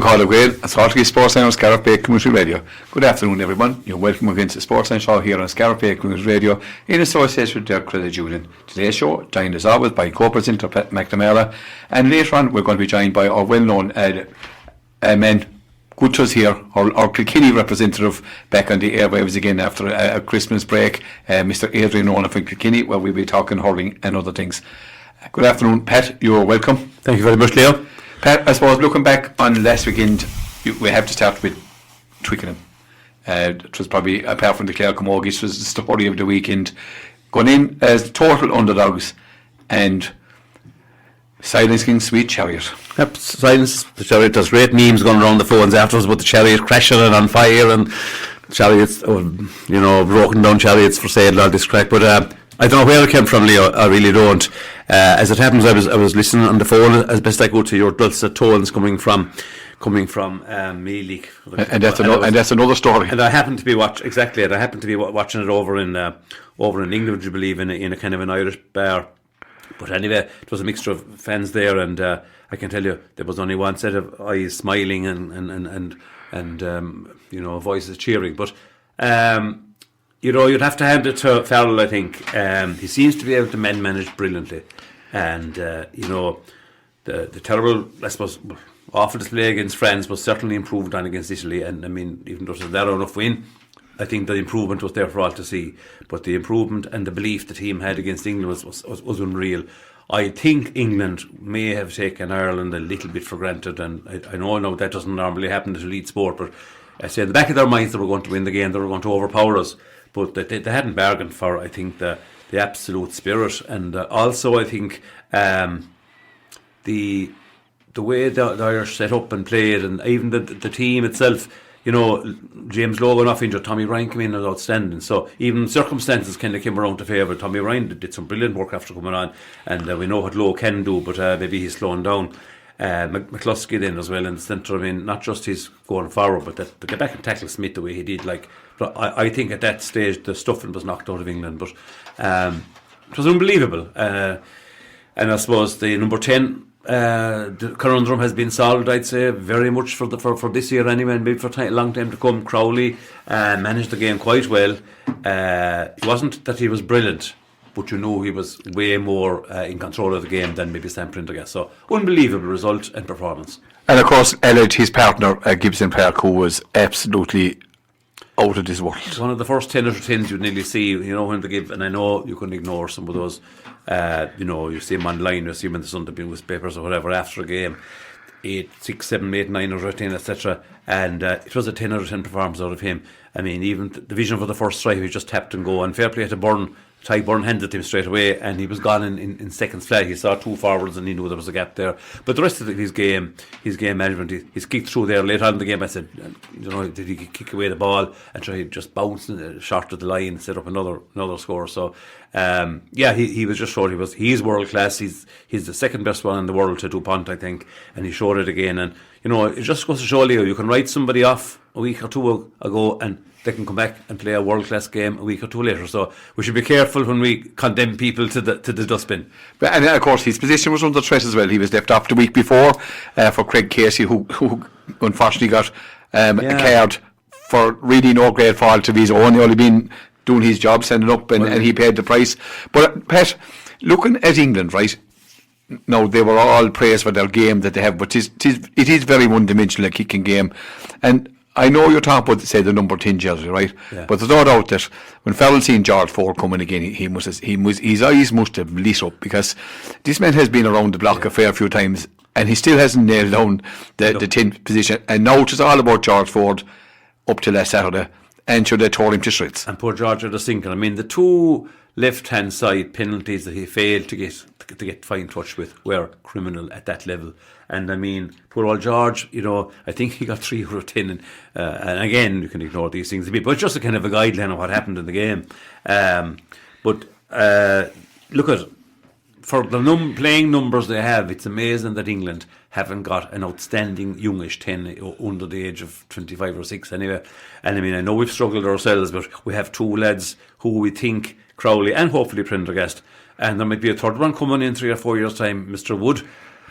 Call of Gael, it's Hartley Sportsline on Scariff Bay Community Radio. Good afternoon, everyone. You're welcome again to the Sportsline show here on Scariff Bay Community Radio in association with their credit union. Today's show, joined as always by co-presenter McNamara, and later on we're going to be joined by our well-known men, good to us here, our Kilkenny representative back on the airwaves again after a Christmas break, Mr. Adrian Ronan from Kilkenny, where we'll be talking hurling and other things. Good afternoon, Pat. You're welcome. Thank you very much, Leo. Pat, I suppose looking back on last weekend, we have to start with Twickenham. It was probably, apart from the Clare Camogie, it was the story of the weekend. Going in as total underdogs and silencing Sweet Chariot. Yep, silence the Chariot. There's great memes going around the phones afterwards about the Chariot crashing and on fire and chariots, broken down chariots for sale and all this crack. But I don't know where it came from, Leo. I really don't. As it happens, I was listening on the phone as best I could to your dulcet tones coming from Mealy. And that's another story. And I happened to be watching it over in England, would you believe, in a kind of an Irish bar. But anyway, it was a mixture of fans there, and I can tell you there was only one set of eyes smiling and voices cheering. But you'd have to hand it to Farrell, I think. He seems to be able to manage brilliantly. And, the terrible, I suppose, awful display against France was certainly improved on against Italy. And, I mean, even though it was a narrow enough win, I think the improvement was there for all to see. But the improvement and the belief the team had against England was unreal. I think England may have taken Ireland a little bit for granted. And I know now that doesn't normally happen in elite sport, but I say in the back of their minds they were going to win the game, they were going to overpower us. But they hadn't bargained for, I think, the absolute spirit. And also, I think, the way the Irish set up and played, and even the team itself, James Logan off injured, Tommy Ryan came in as outstanding. So even circumstances kind of came around to favour. Tommy Ryan did some brilliant work after coming on, and we know what Lowe can do, but maybe he's slowing down. McCluskey then as well in the centre. I mean, not just his going forward, but to get back and tackle Smith the way he did. But I think at that stage the stuffing was knocked out of England, but it was unbelievable. And I suppose the number 10 the conundrum has been solved, I'd say, very much for this year anyway, and maybe for a long time to come. Crowley managed the game quite well. It wasn't that he was brilliant, but he was way more in control of the game than maybe Sam Prendergast. So unbelievable result and performance. And of course, Elliot, his partner, Gibson Park, who was absolutely out of this world. It's one of the first 10 out of 10s you'd nearly see, when they give, and I know you couldn't ignore some of those, you see them online, you see them in the Sunday newspapers or whatever after a game, 8, 6, 7, 8, 9 out of 10, etc. And it was a 10 out of 10 performance out of him. I mean, even the vision for the first try, he just tapped and go, and fair play to Byrne. Ty Byrne handed him straight away, and he was gone in seconds flat. He saw two forwards and he knew there was a gap there. But the rest of his game management, he's kicked through there later on in the game. I said, did he kick away the ball and try to just bounce short of the line and set up another score? So he was just showed he's world class. He's the second best one in the world to do punt, I think, and he showed it again. And it just goes to show you, you can write somebody off a week or two ago and they can come back and play a world-class game a week or two later. So we should be careful when we condemn people to the dustbin. And of course his position was under threat as well. He was left off the week before for Craig Casey, who unfortunately got a card for really no great fault of his own. He only been doing his job, standing up, and he paid the price. But Pat, looking at England, right, now they were all praised for their game that they have, but it is very one-dimensional, a kicking game. And I know you're talking about, say, the number 10 jersey, right? Yeah. But there's no doubt that when Farrell seen George Ford coming again, his eyes must have lit up, because this man has been around the block a fair few times, and he still hasn't nailed down the 10th position. And now it's all about George Ford up to last Saturday, and so they tore him to shreds. And poor George had a sinker. I mean, the two left-hand side penalties that he failed to get fine touch with were criminal at that level. And I mean, poor old George, I think he got 3 out of 10. And again, you can ignore these things a bit, but it's just a kind of a guideline of what happened in the game. But look at, for the playing numbers they have, it's amazing that England haven't got an outstanding youngish 10 under the age of 25 or 6 anyway. And I mean, I know we've struggled ourselves, but we have two lads who we think, Crowley and hopefully Prendergast, and there might be a third one coming in 3 or 4 years' time, Mr. Wood.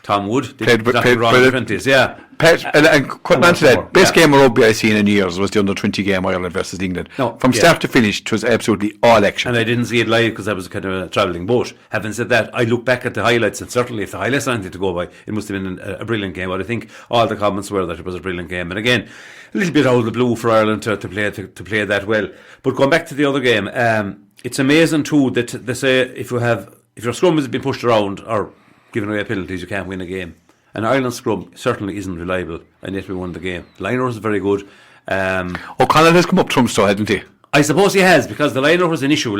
Tom Wood did Played exactly wrong in the 20s, yeah. And quick man to that, best yeah. game of rugby I've seen in years was the under-20 game Ireland versus England. No, From yeah. start to finish, it was absolutely all action. And I didn't see it live because I was kind of a travelling boat. Having said that, I look back at the highlights, and certainly if the highlights are anything to go by, it must have been a brilliant game. But I think all the comments were that it was a brilliant game. And again, a little bit out of the blue for Ireland to play that well. But going back to the other game, it's amazing too that they say if your scrum has been pushed around or given away penalties, you can't win a game. And Ireland's scrum certainly isn't reliable, and yet we won the game. The line-out is very good. O'Connell has come up trumps though, hasn't he? I suppose he has, because the line-out was an issue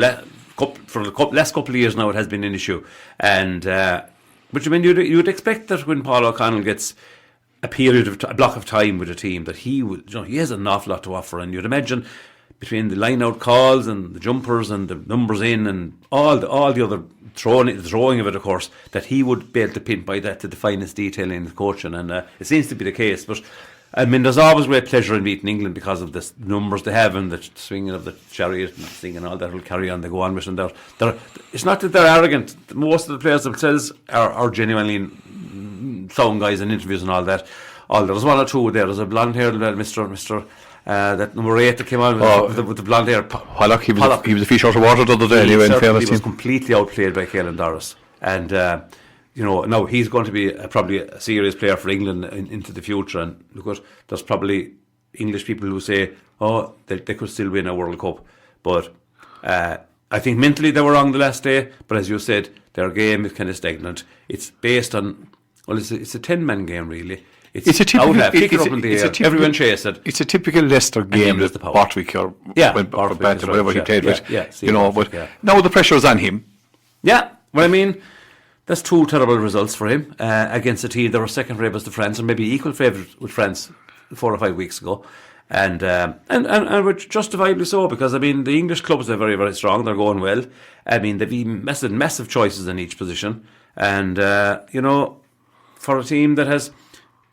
for the last couple of years now. It has been an issue, and but I mean you'd expect that when Paul O'Connell gets a period of a block of time with a team, that he would, he has an awful lot to offer, and you'd imagine between the line-out calls and the jumpers and the numbers in and all the other throwing of it, of course, that he would be able to pinpoint that to the finest detail in his coaching, and it seems to be the case. But I mean, there's always great pleasure in beating England because of the numbers they have and the swinging of the chariot and singing all that will carry on. They go on with, and it's not that they're arrogant. Most of the players themselves are genuinely sound guys in interviews and all that. There's one or two there. There's a blonde-haired Mr. That number 8 that came on with the blonde hair. Pollock, he was a fish out of water the other day. He anyway, in fairness, was completely outplayed by Caelan Doris, and now he's going to be probably a serious player for England into the future. And look, there's probably English people who say, they could still win a World Cup, but I think mentally they were wrong the last day. But as you said, their game is kind of stagnant. It's based on it's a 10-man game really. It's a typical. Everyone chase it. It's a typical Leicester game that Bartwick or whatever he played with. But now the pressure is on him. Yeah, well, I mean, that's 2 terrible results for him against a team that were second favourites to France, and maybe equal favourites with France 4 or 5 weeks ago, and which justifiably so, because I mean the English clubs are very, very strong. They're going well. I mean they've massive choices in each position, and for a team that has.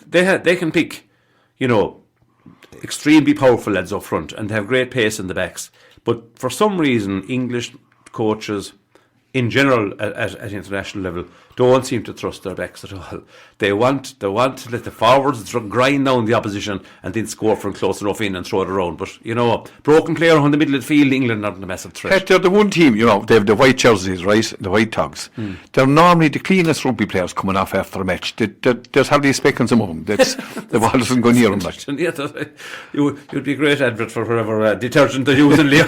They can pick, extremely powerful lads up front, and they have great pace in the backs. But for some reason, English coaches, in general, at international level, don't seem to trust their backs at all. They want to let the forwards grind down the opposition and then score from close enough in and throw it around. But broken player on the middle of the field, England aren't a massive threat. They're the one team, they have the white jerseys, right? The white togs. They're normally the cleanest rugby players coming off after a match. There's hardly a speck on some of them. The ball doesn't go near them. You'd be a great advert for whatever detergent they're using, Leo.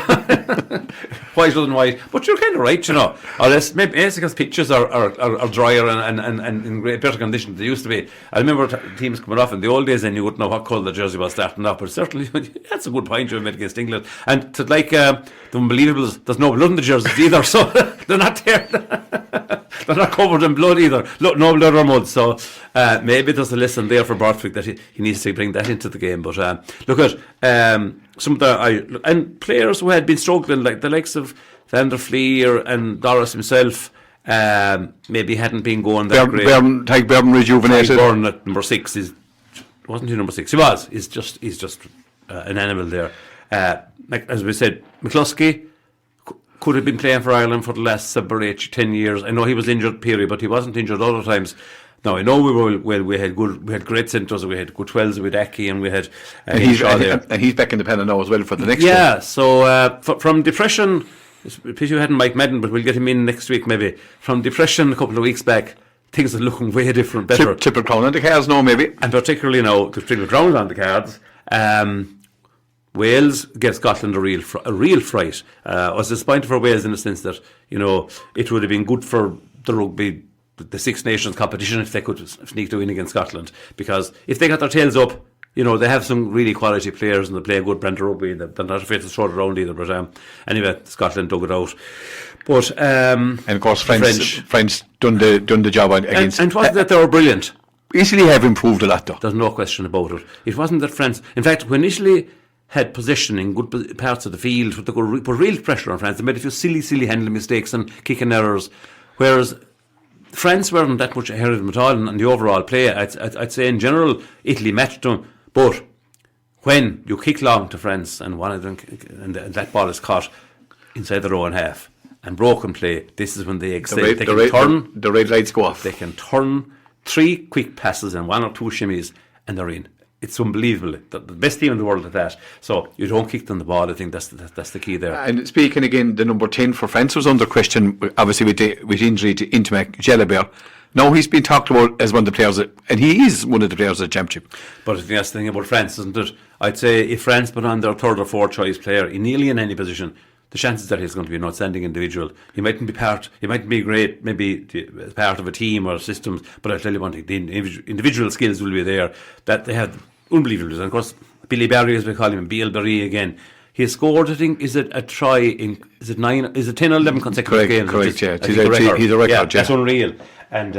White and white. But you're kind of right, Unless maybe it's because pitches are drier and in better condition than they used to be. I remember teams coming off in the old days and you wouldn't know what colour the jersey was starting off, but certainly that's a good point you made against England. And to the unbelievables, there's no blood in the jerseys either, so they're not there. They're not covered in blood either. No blood or mud. So maybe there's a lesson there for Bartwick that he needs to bring that into the game. But look at some of the players who had been struggling, like the likes of Van der Fleer and Doris himself. Maybe hadn't been going that great. Tyke Burn rejuvenated. Burn at number 6 wasn't he number 6? He was. He's just an animal there. As we said, McCluskey could have been playing for Ireland for the last 7 or 8, 10 years. I know he was injured, period, but he wasn't injured other times. Now I know we had great centres, we had good 12s with Aki, and we had and he's back in the pen now as well for the next yeah. one. So from depression. Pity you hadn't Mike Madden, but we'll get him in next week maybe. From depression a couple of weeks back, things are looking way different, better. Triple Crown on the cards now, maybe. And particularly now, the Triple Crown on the cards. Wales gave Scotland a real fright. I was disappointed for Wales in the sense that, it would have been good for the rugby, the Six Nations competition, if they could sneak to win against Scotland. Because if they got their tails up, they have some really quality players and they play a good brand of rugby. They're not afraid to throw it around either. But anyway, Scotland dug it out. But and of course, French done the job against. And it wasn't that they were brilliant. Italy have improved a lot, though. There's no question about it. It wasn't that France. In fact, when Italy had possession in good parts of the field, they could put real pressure on France. They made a few silly handling mistakes and kicking errors, whereas France weren't that much ahead of them at all in the overall play. I'd say in general, Italy matched them. But when you kick long to France and one of them, and that ball is caught inside their own half and broken play, this is when they excel. The red lights go off. They can turn 3 quick passes and 1 or 2 shimmies, and they're in. It's unbelievable. The best team in the world at that. So you don't kick them the ball. I think that's the key there. And speaking again, the number 10 for France was under question, obviously with injury to Intimac Jalabert. Now he's been talked about as one of the players, and he is one of the players of the championship. But I think that's the thing about France, isn't it? I'd say if France put on their 3rd or 4th choice player in nearly in any position, the chances that he's going to be an outstanding individual. He mightn't be great, maybe as part of a team or systems, but I tell you one thing, the individual skills will be there. That they have unbelievable. And of course, Billy Barry, as we call him, Biel Barry again. He has scored, I think, is it 10 or 11 consecutive games? Correct, yeah. He's a record. Yeah, that's unreal. And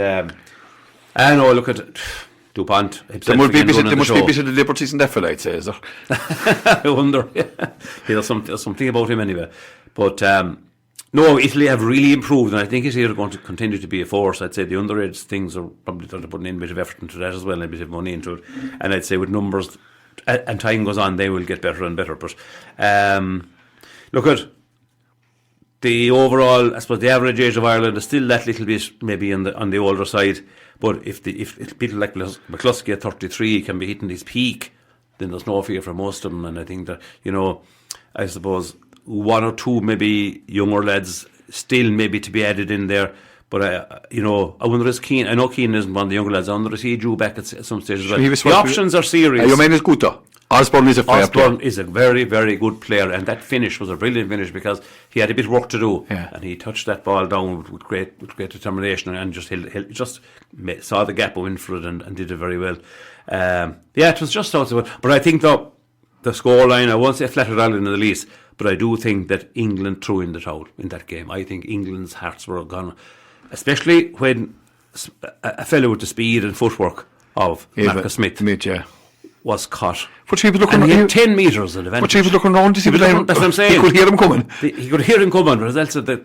I know, look at DuPont. There must be a bit of the liberties in that fella, I'd say, is there? I wonder. There's something about him anyway. But no, Italy have really improved, and I think Italy are going to continue to be a force. I'd say the underage things are probably putting in a bit of effort into that as well, and a bit of money into it. And I'd say with numbers, and time goes on, they will get better and better. But look at the overall, I suppose the average age of Ireland is still that little bit maybe on the older side. But if people like McCluskey at 33 can be hitting his peak, then there's no fear for most of them. And I think that, I suppose 1 or 2 maybe younger lads still maybe to be added in there. But I wonder is Keane. I know Keane isn't one of the younger lads. I wonder is he due back at some stage as well. The options are serious. Your man is good though. Osborne is a fair player. Osborne is a very, very good player, and that finish was a brilliant finish because he had a bit of work to do, and he touched that ball down with great determination and just saw the gap win for it and did it very well. It was just out of it. But I think though the scoreline, I won't say flattered Ireland in the least, but I do think that England threw in the towel in that game. I think England's hearts were gone, especially when a fellow with the speed and footwork of Marcus Smith. Was caught. But he was looking, and he had 10 metres of advantage. But he was looking around to see that's what I'm saying. He could hear him coming. He could hear him coming, but as else they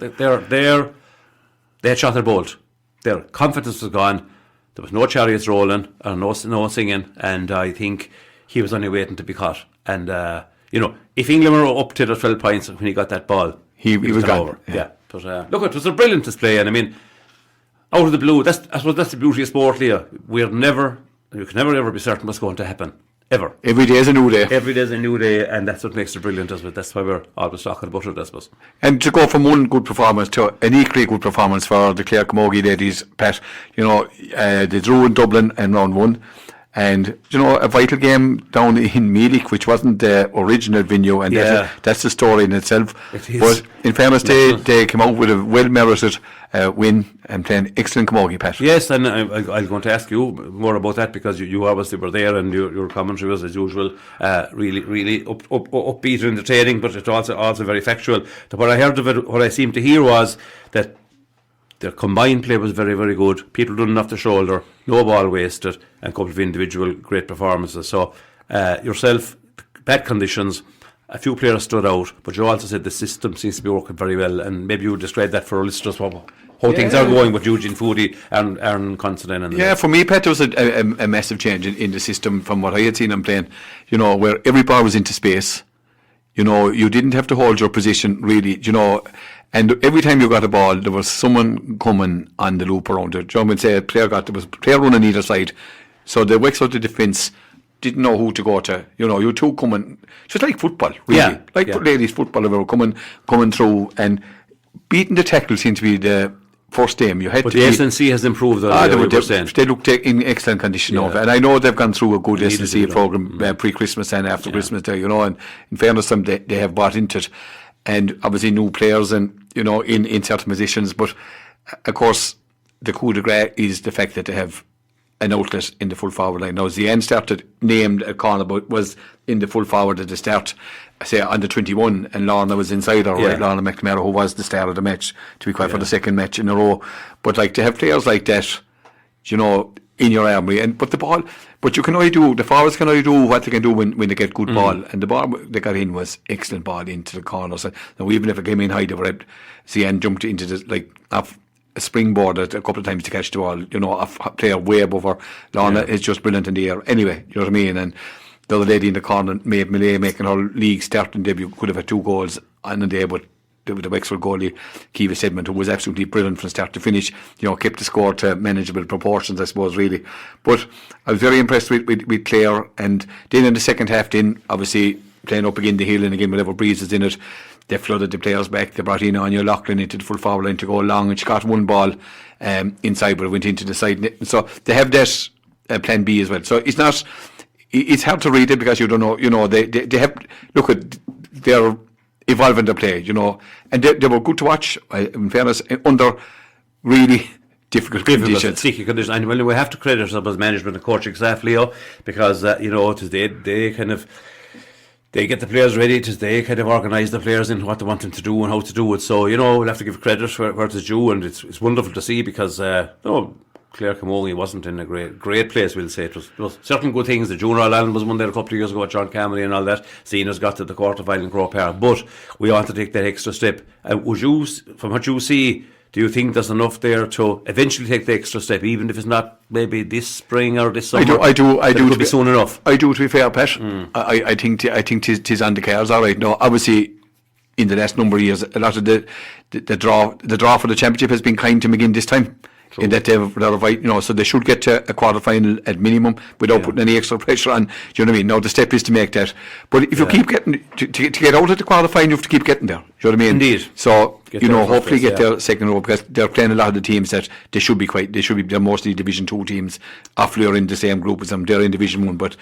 had shot their bolt. Their confidence was gone. There was no chariots rolling or no singing, and I think he was only waiting to be caught. And if England were up to the 12 points when he got that ball, he was gone. Over. Yeah. But look, it was a brilliant display, and I mean, out of the blue, I suppose that's the beauty of sport, Leah. You can never ever be certain what's going to happen. Ever. Every day is a new day. Every day is a new day, and that's what makes it brilliant. That's why we're always talking about it, I suppose. And to go from one good performance to an equally good performance for the Clare Camogie ladies, Pat, they drew in Dublin in round 1. And, a vital game down in Mealich, which wasn't the original venue, and that's the story in itself. It is. But in fairness, they came out with a well-merited win and playing excellent Camogie, Pat. Yes, and I'm going to ask you more about that because you obviously were there, and your commentary was, as usual, really upbeat and entertaining, but it's also very factual. What I heard of it, what I seemed to hear was that their combined play was very, very good. People running off the shoulder, no ball wasted, and a couple of individual great performances. So yourself, bad conditions, a few players stood out, but you also said the system seems to be working very well, and maybe you would describe that for our listeners, how things are going with Eugene Foodie and Aaron Considine. For me, Pat, there was a massive change in the system from what I had seen them playing, where every ball was into space. You didn't have to hold your position, really, and every time you got a ball, there was someone coming on the loop around it. John would say there was a player running either side. So the Wexford defence didn't know who to go to. You two coming, just like football, really. Ladies football, they were coming through, and beating the tackle seemed to be the first aim. But the SNC has improved. They looked in excellent condition of it. And I know they've gone through a good SNC programme pre-Christmas and after Christmas Day, and in fairness to them, they have bought into it. And obviously new players and, in certain positions. But, of course, the coup de grace is the fact that they have an outlet in the full forward line. Now, Zian started named a corner, but was in the full forward at the start, say, under 21, and Lorna was inside her, right? Lorna McNamara, who was the star of the match, to be quite for the second match in a row. But, to have players like that, in your army, but you can only do, the forwards can only do what they can do when they get good ball, and the ball they got in was excellent ball into the corners. Now, even if it came in high, they were Zian jumped into off a springboard a couple of times to catch the ball, off a player way above her. Lorna is just brilliant in the air. Anyway, you know what I mean? And the other lady in the corner, Maeve Millay, making her league starting debut, could have had 2 goals on the day, but the Wexford goalie, Kevis Edmund, who was absolutely brilliant from start to finish. Kept the score to manageable proportions, I suppose, really. But I was very impressed with Clare. And then in the second half, obviously playing up again the hill and again whatever breeze is in it, they flooded the players back. They brought in Anya Loughlin into the full forward line to go long, and she got one ball inside, but it went into the side net. So they have that plan B as well. So it's not. It's hard to read it because you don't know. They have look at they're evolving the play. And they were good to watch. In fairness, under really difficult conditions. Sticky conditions. And we have to credit ourselves as management and coaching staff, Leo, because they kind of. They get the players ready. They kind of organise the players in what they want them to do and how to do it. So we'll have to give credit where it's due, and it's wonderful to see because Clare Camogie wasn't in a great place. We'll say it was certain good things. The Junior Ireland was won there a couple of years ago with John Cameron and all that. Seniors got to the quarter final in Croke Park, but we want to take that extra step. Would you, from what you see, do you think there's enough there to eventually take the extra step, even if it's not maybe this spring or this summer? I do. It could be soon enough. I do, to be fair, Pat. I think tis on the cards. All right. No, obviously, in the last number of years, a lot of the draw for the championship has been kind to McGinn this time. True. In that so they should get to a quarter final at minimum without putting any extra pressure on. Do you know what I mean? Now the step is to make that. But if you keep getting to get out of the quarter final, you have to keep getting there. Do you know what I mean? Indeed. So hopefully get their second row, because they're playing a lot of the teams that they're mostly Division 2 teams. Offaly are in the same group as them. They're in Division 1, but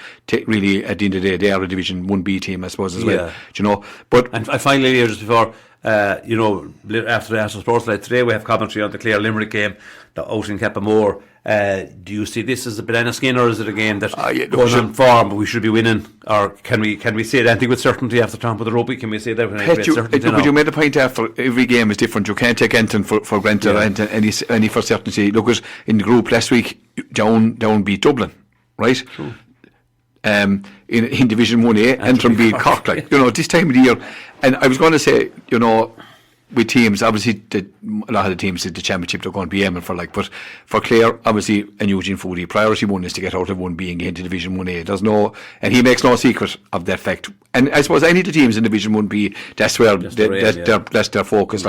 really at the end of the day, they are a Division 1B team, I suppose, as well. Do you know? But and finally, just before. After Sportsline today, we have commentary on the Clare Limerick game out in Cappamore. Do you see this as a banana skin, or is it a game that goes on form, but we should be winning? Or can we say that? I think with certainty after talking with the rugby, can we say that? But you made a point after every game is different. You can't take anything for granted and any for certainty. Look at in the group last week, Down beat Dublin, right? True. In Division 1A, Antrim beat Cork, this time of the year. And I was going to say, with teams, obviously a lot of the teams in the championship they're going to be aiming for, but for Clare, obviously, and Eugene Foodie, priority one is to get out of 1B and get into Division 1A. And he makes no secret of that fact. And I suppose any of the teams in Division 1B, that's where that's their focus.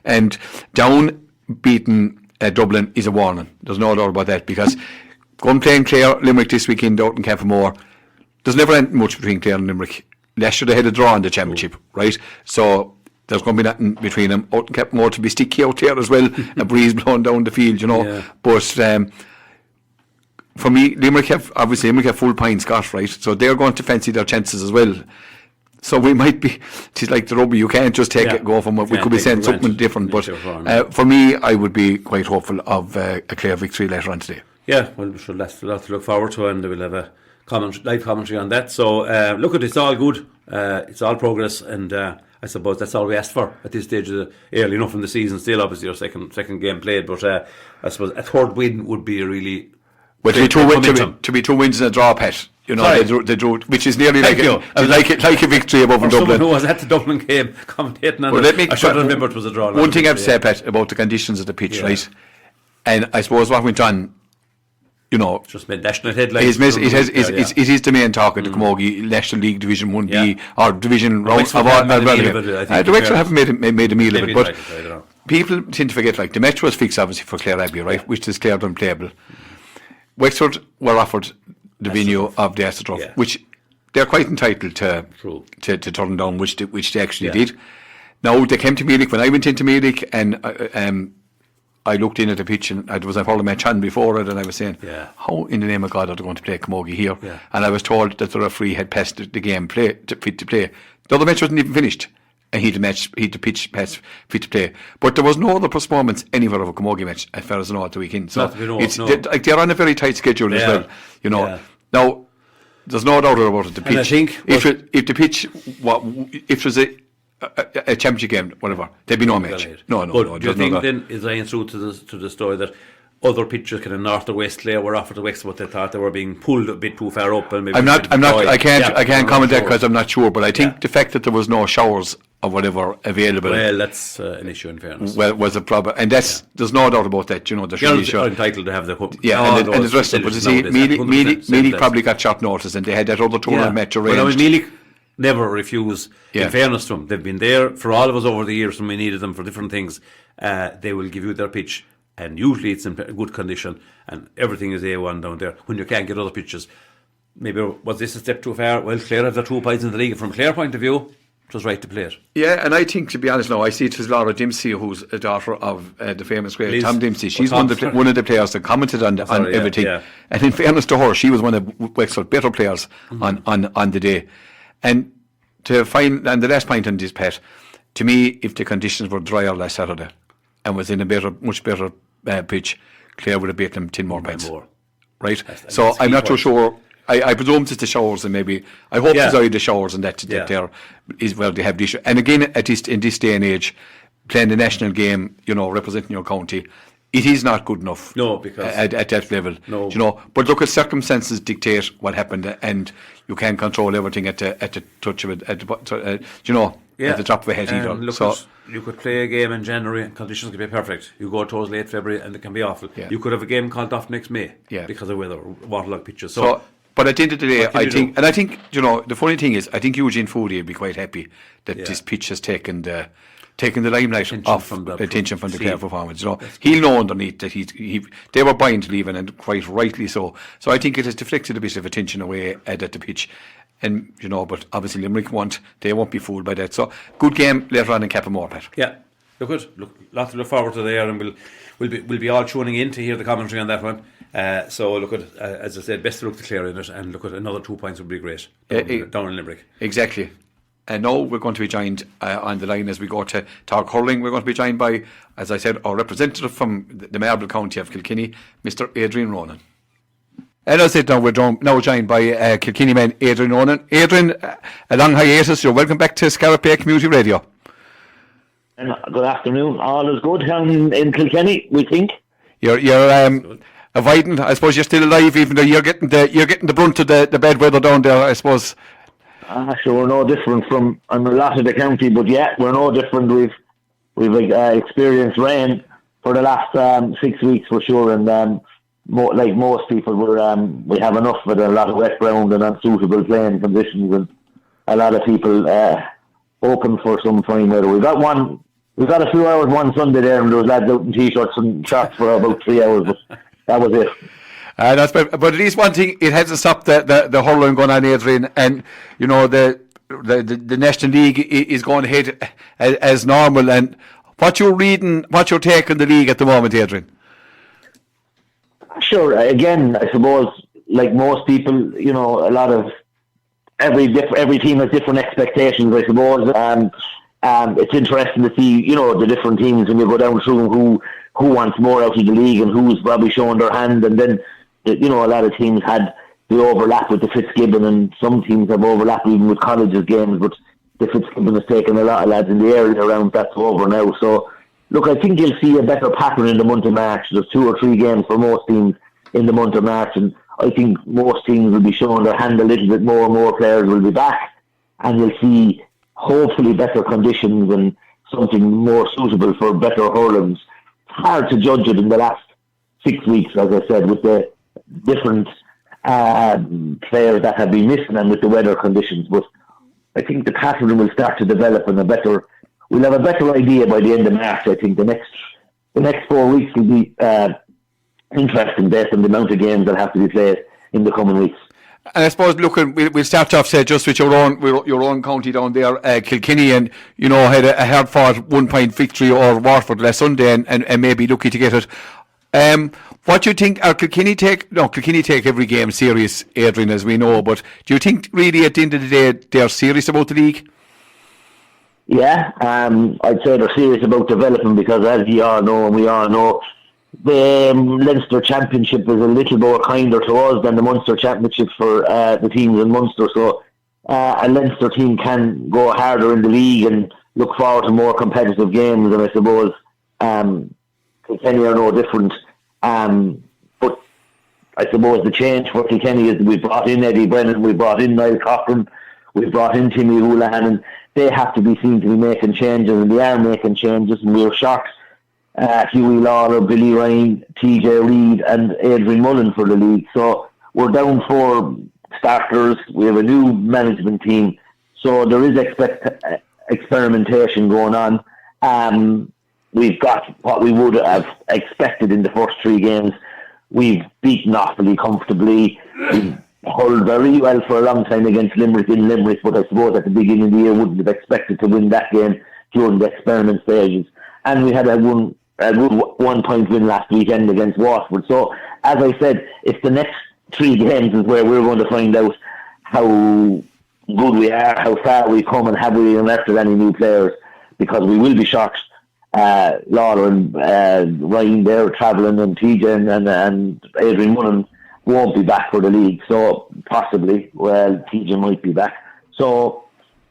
And Down beating Dublin is a warning. There's no doubt about that, because going playing Clare Limerick this weekend out in Cappamore, there's never anything much between Clare and Limerick. Last year they had a draw in the championship, right? So there's going to be nothing between them. Out in Cappamore to be sticky out there as well, a breeze blowing down the field, Yeah. But for me, Limerick have full pine Scott, right? So they're going to fancy their chances as well. So we might be, it's like the rugby, you can't just go from what we could be saying something different. But for me, I would be quite hopeful of a Clare victory later on today. Yeah, well, we should have a lot to look forward to, and we'll have a live commentary on that. So look, it's all good, it's all progress, and I suppose that's all we asked for at this stage of early enough in the season. Still, obviously, our second game played, but I suppose a third win would be a really to be 2 wins and a draw, Pat. They drew, which is nearly like a victory above Dublin. Who was at the Dublin game commentating on it? I should have remembered it was a draw. One thing I have to say, Pat, about the conditions of the pitch, right? And I suppose what went on, just made national headlines. It is the main talk of the Camogie National League Division 1B or Division round. The Wexford haven't made a meal of it, but people tend to forget, the match was fixed obviously for Clare Abbey, right, which declared unplayable. Wexford were offered the venue of the Astroturf, which they're quite entitled to turn down, which they actually did. Now they came to Mealich when I went into Mealich, and I looked in at the pitch, and I followed my match on before it, and I was saying, how in the name of God are they going to play Camogie here? Yeah. And I was told that the referee had passed the game fit to play. The other match wasn't even finished, and he had the pitch passed fit to play. But there was no other postponements anywhere of a Camogie match, as far as I know, at the weekend. So they're on a very tight schedule as well. Now there's no doubt about it. The pitch. And I think if the pitch, if it was a championship game, whatever, there'd be no match. No. But do you think then is I through to the story that other pitches kind of north or west Clare were offered to Wexford, but they thought they were being pulled a bit too far up, and maybe I can't comment that because I'm not sure, but I think the fact that there was no showers or whatever available, that's an issue in fairness. Was a problem, and that's there's no doubt about that. The girls are entitled to have the cup. And the rest of it. But you see, Mealich probably got short notice, and they had that other tournament match arranged. Mealich never refuse. In fairness to them, they've been there for all of us over the years when we needed them for different things. They will give you their pitch, and usually it's in good condition, and everything is A1 down there. When you can't get other pitches, maybe was this a step too far? Well, Clare have their 2 points in the league. From Clare point of view, it was right to play it. Yeah, and I think, to be honest now, I see it as Laura Dempsey, who's a daughter of the famous great Tom Dempsey. She's one of the players that commented on everything. Yeah. And in fairness to her, she was one of Wexford's better players on the day. And to find, and the last point on this, Pat, to me, if the conditions were drier last Saturday and was in a much better pitch, Clare would have beaten them 10 more points. Right? So I'm not too sure. I presume it's the showers, and maybe I hope it's either the showers and that there is where they have the issue. And again, in this day and age, playing the national game, representing your county, it is not good enough. No, because at that level, no. But look, at circumstances dictate what happened, and you can't control everything at the touch of it. At the top of a head either. Look, you could play a game in January and conditions could be perfect. You go towards late February and it can be awful. Yeah. You could have a game called off next May because of weather, waterlogged pitches. So but at the end of the day, I think, the funny thing is, I think Eugene Foodie would be quite happy that this pitch has taken the limelight off attention from the Clare performance. He'll know underneath that they were buying to leave, and quite rightly so. So I think it has deflected a bit of attention away at the pitch. And but obviously Limerick they won't be fooled by that. So good game later on in Cappamore, Pat. Yeah, look, lots to look forward to there, and we'll be all tuning in to hear the commentary on that one. So look at, as I said, best of luck to Clare in it, and look at another 2 points would be great down in Limerick. Exactly. And now we're going to be joined on the line as we go to talk hurling. We're going to be joined by, as I said, our representative from the Marble County of Kilkenny, Mr. Adrian Ronan. And as I said, we're now joined by Kilkenny man Adrian Ronan. Adrian, a long hiatus. You're welcome back to Scariff Community Radio. Good afternoon. All is good in Kilkenny, we think. You're avoiding. I suppose you're still alive, even though you're getting the brunt of the bad weather down there, I suppose. Sure, we're no different from a lot of the county, but we're no different. We've experienced rain for the last 6 weeks for sure, and like most people, we have enough of a lot of wet ground and unsuitable playing conditions, and a lot of people hoping for some fine weather. We got a few hours one Sunday there, and there was lads out in t-shirts and shorts for about 3 hours, but that was it. But at least one thing, it hasn't stopped the hurling going on, Adrian, and the National League is going ahead as normal. And what you're reading, what you're taking the league at the moment, Adrian? Sure. Again, I suppose, like most people, a lot of every team has different expectations, I suppose. It's interesting to see, the different teams when you go down through who wants more out of the league and who's probably showing their hand, and then a lot of teams had the overlap with the Fitzgibbon, and some teams have overlapped even with colleges games, but the Fitzgibbon has taken a lot of lads in the area around. That's over now. So look, I think you'll see a better pattern in the month of March. There's 2 or 3 games for most teams in the month of March, and I think most teams will be showing their hand a little bit more. More players will be back, and you'll see hopefully better conditions and something more suitable for better hurlings. It's hard to judge it in the last 6 weeks, as I said, with the different players that have been missing and with the weather conditions. But I think the pattern will start to develop, and we'll have a better idea by the end of March. I think the next 4 weeks will be interesting based on the amount of games that have to be played in the coming weeks. And I suppose, look, we'll start off, say, just with your own county down there, Kilkenny, and had a hard-fought 1-point victory over Waterford last Sunday, and maybe lucky to get it. What do you think? Kilkenny take every game serious, Adrian, as we know. But do you think really at the end of the day they're serious about the league? Yeah, I'd say they're serious about developing, because as you all know, and we all know, the Leinster Championship is a little more kinder to us than the Munster Championship for the teams in Munster. So a Leinster team can go harder in the league and look forward to more competitive games. And I suppose Kilkenny are no different. But I suppose the change for Kilkenny is we brought in Eddie Brennan, we brought in Niall Cochran, we brought in Timmy Houlihan, and they have to be seen to be making changes, and they are making changes. And we were shocked. Hughie Lawler, Billy Ryan, TJ Reid and Adrian Mullen for the league. So we're down 4 starters. We have a new management team. So there is experimentation going on. We've got what we would have expected in the first 3 games. We've beaten Offaly comfortably. We've hurled very well for a long time against Limerick in Limerick, but I suppose at the beginning of the year wouldn't have expected to win that game during the experiment stages. And we had a good 1-point win last weekend against Waterford. So, as I said, it's the next 3 games is where we're going to find out how good we are, how far we've come, and have we invested any new players, because we will be shocked. Lawler and Ryan there travelling, and TJ and Adrian Ronan won't be back for the league, so possibly, TJ might be back. So,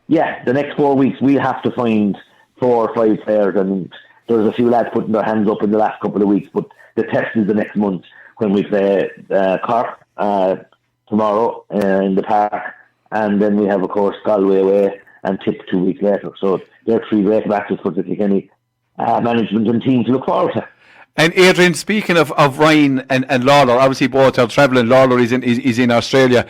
yeah, the next 4 weeks we'll have to find 4 or 5 players, and there's a few lads putting their hands up in the last couple of weeks, but the test is the next month when we play Cork tomorrow in the park, and then we have, of course, Galway away and Tip 2 weeks later. So they're 3 great matches for the Kilkenny management and team to look forward to. And Adrian, speaking of Ryan and Lawler, obviously both are travelling. Lawler is in Australia.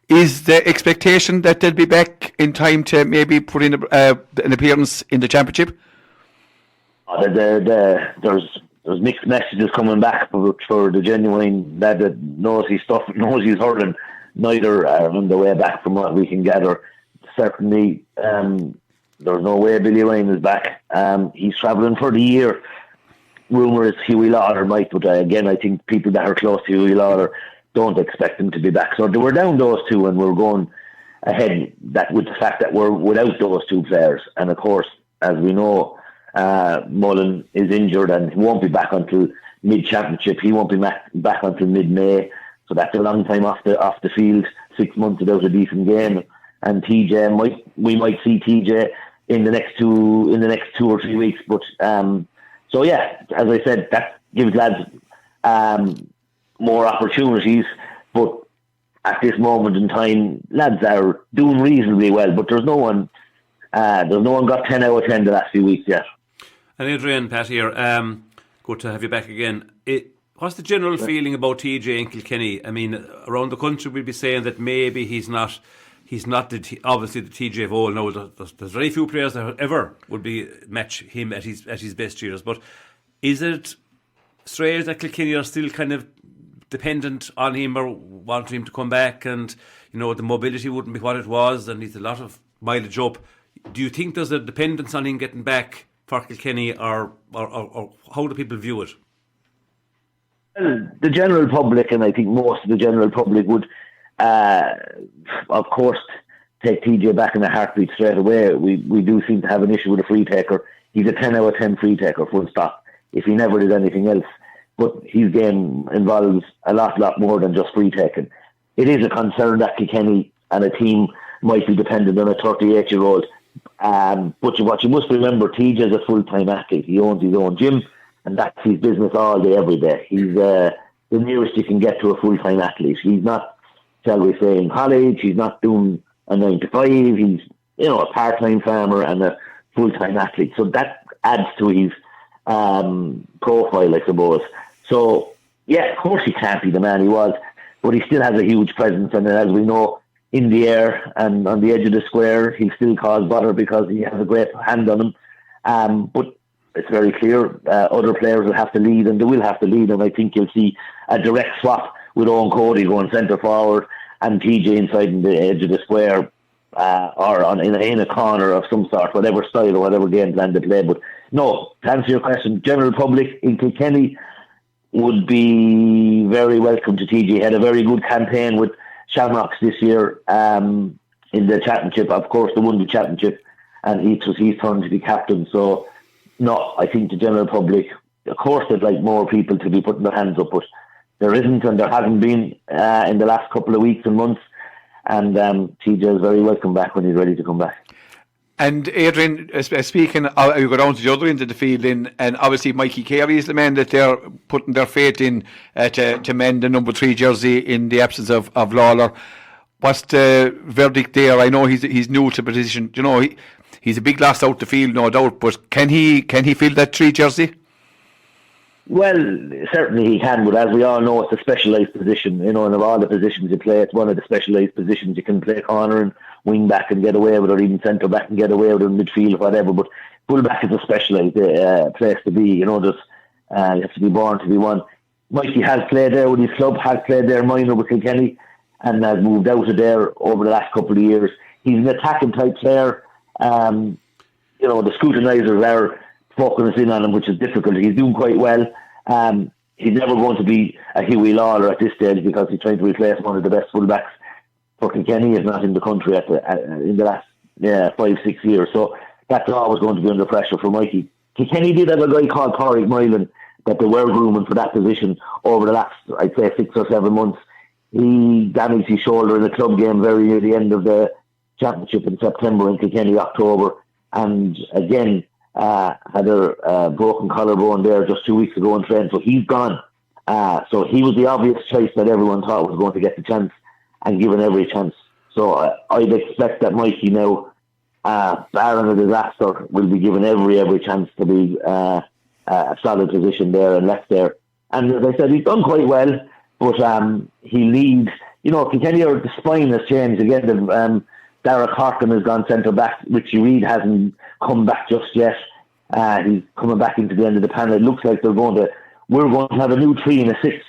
Is the expectation that they'll be back in time to maybe put in an appearance in the championship? There's mixed messages coming back for the genuine lad that knows his stuff, knows he's hurling. Neither are on the way back from what we can gather. Certainly, there's no way Billy Ryan is back. He's travelling for the year. Rumour is Hughie Lawler might, but again, I think people that are close to Hughie Lawler don't expect him to be back. So we're down those 2, and we're going ahead with the fact that we're without those 2 players. And of course, as we know, Mullen is injured and he won't be back until mid-championship. He won't be back until mid-May. So that's a long time off the field, 6 months without a decent game. And TJ we might see TJ in the next 2 or 3 weeks. But so yeah, as I said, that gives lads more opportunities. But at this moment in time, lads are doing reasonably well. But there's no one got 10 out of 10 the last few weeks yet. And Adrian, Pat here, good to have you back again. What's the general feeling about TJ and Kilkenny? I mean, around the country we'd be saying that maybe he's not obviously the TJ of old. No, there's very few players that ever would match him at his best years. But is it strange that Kilkenny are still kind of dependent on him or wanting him to come back, and the mobility wouldn't be what it was, and he's a lot of mileage up? Do you think there's a dependence on him getting back for Kilkenny, or how do people view it? Well, the general public, and I think most of the general public would, of course, take TJ back in a heartbeat straight away. We do seem to have an issue with a free taker. He's a 10 out of 10 free taker, full stop, if he never did anything else. But his game involves a lot more than just free taking. It is a concern that Kilkenny and a team might be dependent on a 38-year-old. But what you must remember, TJ is a full-time athlete. He owns his own gym, and that's his business all day, every day. He's the nearest you can get to a full-time athlete. He's not, shall we say, in college. He's not doing a 9 to 5. He's a part-time farmer and a full-time athlete. So that adds to his profile, I suppose. So, yeah, of course he can't be the man he was, but he still has a huge presence, and as we know, in the air and on the edge of the square, he still cause butter because he has a great hand on him. But it's very clear other players will have to lead, and they will have to lead, and I think you'll see a direct swap with Owen Cody going centre forward and TJ inside in the edge of the square, or in a corner of some sort, whatever style or whatever game plan they play. But no, to answer your question, general public in Kilkenny would be very welcome to TJ. He had a very good campaign with Shamrocks this year in the championship. Of course, they won the championship, and it was his turn to be captain. So, no, I think the general public, of course, they'd like more people to be putting their hands up, but there isn't, and there hasn't been in the last couple of weeks and months. And TJ is very welcome back when he's ready to come back. And Adrian, speaking, you go down to the other end of the field, and obviously Mikey Carey is the man that they're putting their faith in to mend the number 3 jersey in the absence of Lawler. What's the verdict there? I know he's new to the position. He's a big loss out the field, no doubt. But can he fill that 3 jersey? Well, certainly he can, but as we all know, it's a specialised position. You know, and of all the positions you play, it's one of the specialised positions. You can play corner and wing back and get away with it, or even centre back and get away with it, in midfield or whatever. But full back is a specialised place to be. You know, you have to be born to be one. Mikey has played there with his club, has played there minor with Kilkenny, and has moved out of there over the last couple of years. He's an attacking type player. You know, the scrutinisers are focusing in on him, which is difficult. He's doing quite well. He's never going to be a Huey Lawler at this stage, because he's trying to replace one of the best fullbacks for Kilkenny, if not in the country, in the last 5-6 years. So that's always going to be under pressure for Mikey. Kilkenny did have a guy called Pádraig Moylan that they were grooming for that position over the last, I'd say, 6 or 7 months. He damaged his shoulder in a club game very near the end of the championship in September, in Kilkenny October, and again had a broken collarbone there just 2 weeks ago in training. So he's gone. So he was the obvious choice that everyone thought was going to get the chance, and given every chance. So I'd expect that Mikey now, barring a disaster, will be given every chance to be a solid position there and left there. And as I said, he's done quite well, but he leads. You know, Kilkenny, the spine has changed again. Dara Corkin has gone centre back. Richie Reid hasn't come back just yet. He's coming back into the end of the panel. It looks like we're going to have a new 3 and a 6,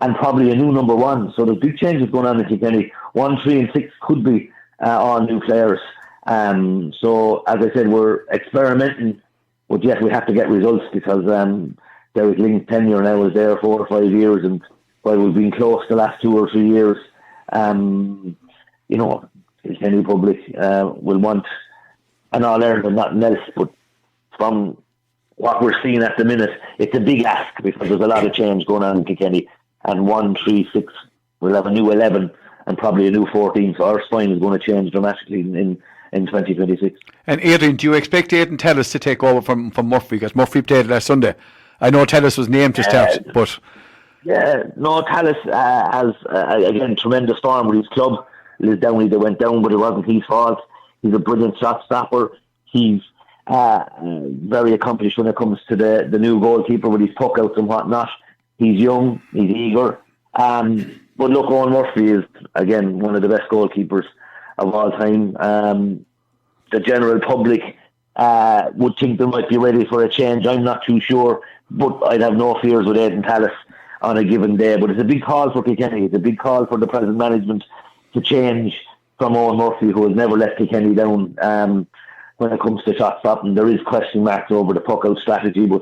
and probably a new number 1. So there's big changes going on in Kilkenny. 1, 3 and 6 could be all new players. So as I said, we're experimenting, but yes, we have to get results, because Derek Ling's tenure now is there 4 or 5 years, and while we've been close the last 2 or 3 years, you know, Kilkenny public will want an All-Ireland and nothing else. But from what we're seeing at the minute, it's a big ask, because there's a lot of change going on in Kilkenny. And 1, 3, 6, we'll have a new 11 and probably a new 14. So our spine is going to change dramatically in 2026. And Adrian, do you expect Aidan Tellis to take over from Murphy? Because Murphy played last Sunday. I know Tellis was named to start, but... Yeah, no, Tellis has, again, tremendous form with his club. Liz Downey, they went down, but it wasn't his fault. He's a brilliant shot stopper. He's very accomplished when it comes to the new goalkeeper with his puck outs and whatnot. He's young, he's eager. But look, Owen Murphy is, again, one of the best goalkeepers of all time. The general public would think they might be ready for a change. I'm not too sure, but I'd have no fears with Aidan Tellis on a given day. But it's a big call for Kilkenny. It's a big call for the present management to change from Owen Murphy, who has never let Kilkenny down when it comes to shot stopping. There is question marks over the puck out strategy, but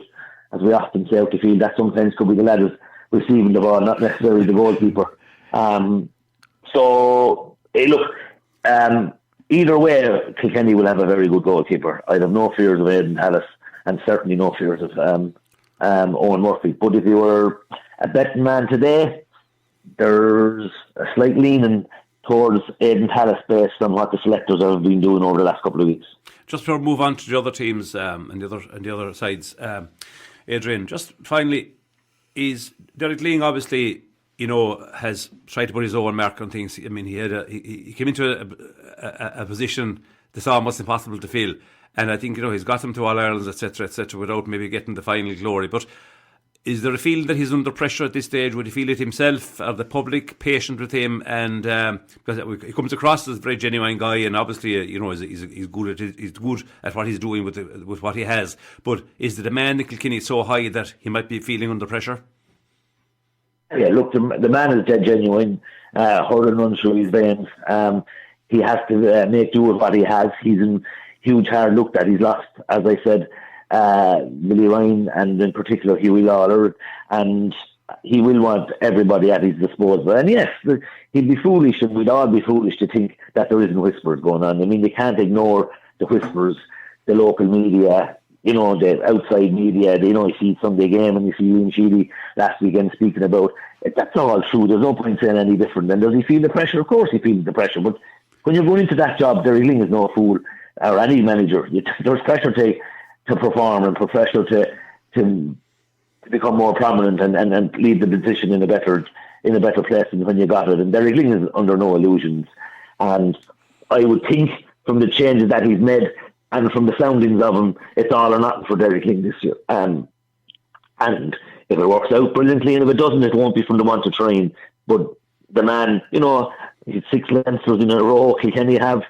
as we often say out the field, that sometimes could be the lad who's receiving the ball, not necessarily the goalkeeper. Either way, Kilkenny will have a very good goalkeeper. I'd have no fears of Aidan Tellis, and certainly no fears of Owen Murphy. But if you were a betting man today, there's a slight leaning towards Aidan Tellis based on what the selectors have been doing over the last couple of weeks. Just before we move on to the other teams and the other sides, Adrian, just finally, is Derek Ling obviously, you know, has tried to put his own mark on things. I mean, he came into a position that's almost impossible to fill, and I think, you know, he's got them to All Irelands, etc., without maybe getting the final glory. But is there a feeling that he's under pressure at this stage? Would he feel it himself? Are the public patient with him? And because he comes across as a very genuine guy, and obviously, you know, he's good at what he's doing with what he has. But is the demand in Kilkenny so high that he might be feeling under pressure? Yeah, look, the man is dead genuine. Hurling runs through his veins. He has to make do with what he has. He's in huge hard look that he's lost, as I said, Billy Ryan, and in particular Huey Lawler, and he will want everybody at his disposal. And yes, he'd be foolish, and we'd all be foolish to think that there isn't whispers going on. I mean, they can't ignore the whispers, the local media, you know, the outside media. You know, you see Sunday Game and you see Ian Sheedy last weekend speaking about it. That's all true. There's no point saying any different. And does he feel the pressure? Of course he feels the pressure. But when you're going into that job, Derek Ling is no fool, or any manager. There's pressure to perform and pressure to become more prominent and lead the position in a better place than when you got it. And Derek Ling is under no illusions. And I would think from the changes that he's made and from the soundings of him, it's all or nothing for Derek Ling this year. And if it works out, brilliantly, and if it doesn't, it won't be from the want to train. But the man, he's 6 Leinsters in a row. Kilkenny have,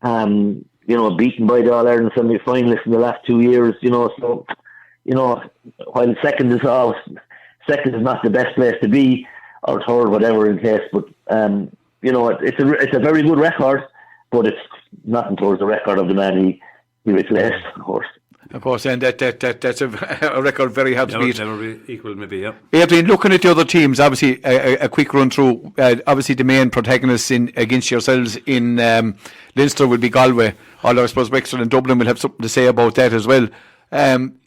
beaten by the All-Ireland semi-finalists in the last 2 years, so, while second is not the best place to be, or third, whatever in case, but, it's a very good record, but it's nothing towards the record of the man he replaced, of course. Of course, and that's a record very hard to beat. Never be equal, maybe, yeah. Adrian, looking at the other teams, obviously a quick run through. Obviously, the main protagonists against yourselves in Leinster will be Galway. Although I suppose Wexford and Dublin will have something to say about that as well.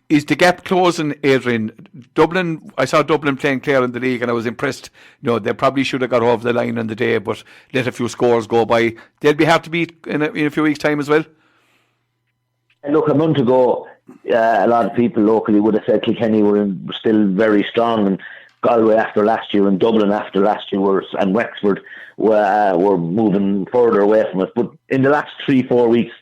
Is the gap closing, Adrian? Dublin, I saw Dublin playing Clare in the league, and I was impressed. They probably should have got over the line on the day, but let a few scores go by. They'll be hard to beat in a few weeks' time as well. Look, a month ago, a lot of people locally would have said Kilkenny were still very strong, and Galway after last year and Dublin after last year and Wexford were moving further away from us. But in the last 3-4 weeks,